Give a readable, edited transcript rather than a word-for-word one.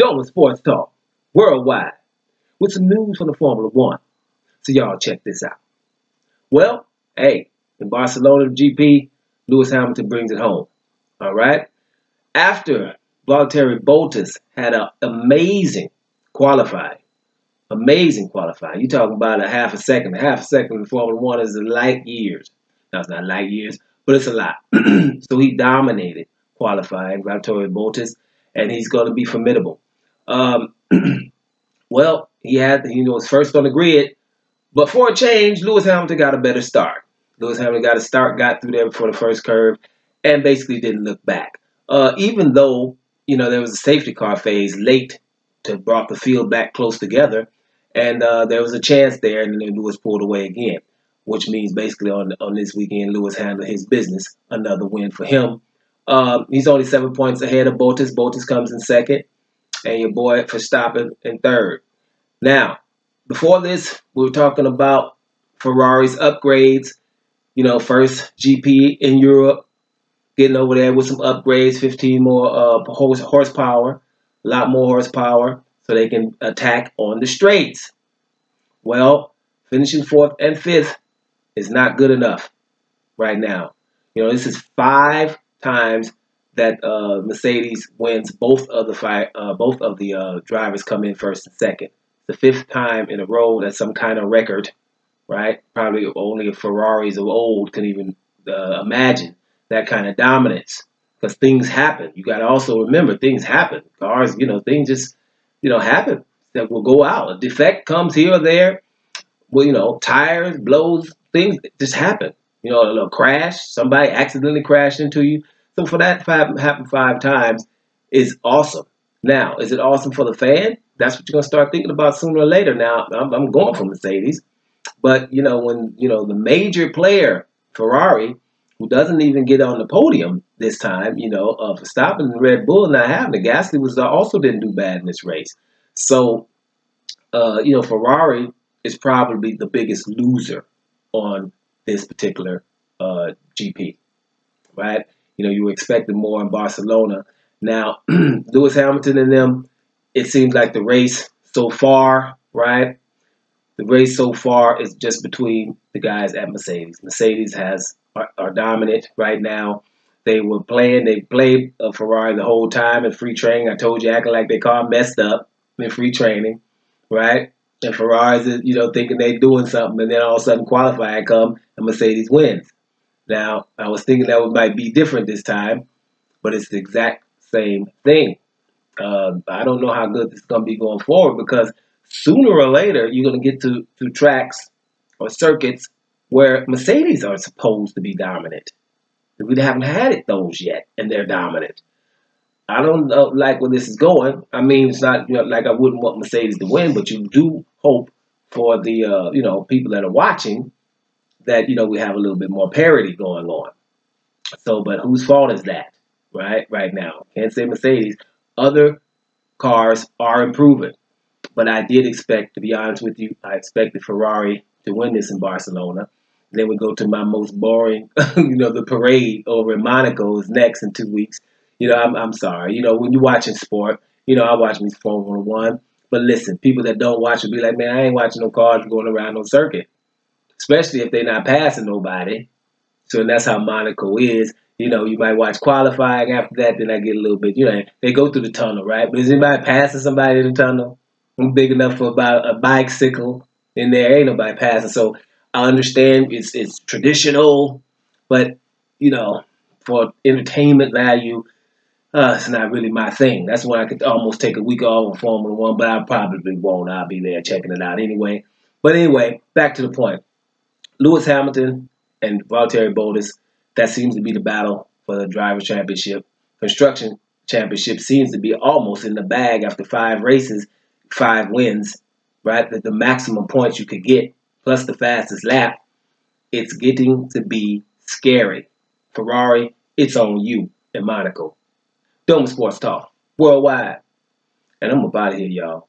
Doma Sports Talk worldwide with some news from the Formula One. So y'all check this out. Well, hey, in Barcelona GP, Lewis Hamilton brings it home. All right. After Valtteri Bottas had an amazing qualifying. You're talking about a half a second. A half a second in Formula One is light years. Now, it's not light years, but it's a lot. So he dominated qualifying, Valtteri Bottas, and he's going to be formidable. Well, he was first on the grid, but for a change, Lewis Hamilton got a better start. Lewis Hamilton got a start, got through there before the first curve, and basically didn't look back. Even though, there was a safety car phase late to brought the field back close together, and there was a chance there, and then Lewis pulled away again, which means basically on this weekend, Lewis handled his business. Another win for him. He's only 7 points ahead of Bottas. Bottas comes in second, and your boy Verstappen in third. Now, before this, we were talking about Ferrari's upgrades. First GP in Europe, getting over there with some upgrades, 15 more horsepower, a lot more horsepower, so they can attack on the straights. Well, finishing fourth and fifth is not good enough right now. This is 5 times that Mercedes wins. Both of the drivers come in first and second. The 5th time in a row. That's some kind of record, right? Probably only Ferraris of old can even imagine that kind of dominance, because things happen. You got to also remember, things happen. Cars, things just, happen that will go out. A defect comes here or there. Well, tires, blows, things just happen. A little crash, somebody accidentally crashed into you. So for that to happen 5 times is awesome. Now, is it awesome for the fan? That's what you're going to start thinking about sooner or later. Now, I'm going for Mercedes. But, when, the major player, Ferrari, who doesn't even get on the podium this time, Verstappen and Red Bull not having it. Gasly also didn't do bad in this race. So, Ferrari is probably the biggest loser on this particular GP, right? You were expecting more in Barcelona. Now, Lewis Hamilton and them, it seems like the race so far, right? The race so far is just between the guys at Mercedes. Mercedes are dominant right now. They played Ferrari the whole time in free training. I told you, acting like they car messed up in free training, right? And Ferrari's, thinking they're doing something, and then all of a sudden qualifying come and Mercedes wins. Now, I was thinking that might be different this time, but it's the exact same thing. I don't know how good this is going to be going forward, because sooner or later you're going to get to tracks or circuits where Mercedes are supposed to be dominant. We haven't had those yet, and they're dominant. I don't like where this is going. I mean, it's not like I wouldn't want Mercedes to win, but you do hope for the people that are watching that we have a little bit more parity going on. So, but whose fault is that, right? Right now, can't say Mercedes. Other cars are improving, but I did expect, to be honest with you, I expected Ferrari to win this in Barcelona. Then we go to my most boring, the parade over in Monaco is next in 2 weeks. I'm sorry. When you're watching sport, I watch me Formula One. But listen, people that don't watch will be like, man, I ain't watching no cars going around no circuit, especially if they're not passing nobody. So that's how Monaco is. You might watch qualifying after that, then I get a little bit, they go through the tunnel, right? But is anybody passing somebody in the tunnel? I'm big enough for about a bicycle in there. Ain't nobody passing. So I understand it's traditional, but, for entertainment value, it's not really my thing. That's when I could almost take a week off of Formula One, but I probably won't. I'll be there checking it out anyway. But anyway, back to the point. Lewis Hamilton and Valtteri Bottas, that seems to be the battle for the Drivers' Championship. Construction Championship seems to be almost in the bag after 5 races, 5 wins, right? The maximum points you could get, plus the fastest lap. It's getting to be scary. Ferrari, it's on you in Monaco. Doma Sports Talk, worldwide. And I'm about to here, y'all.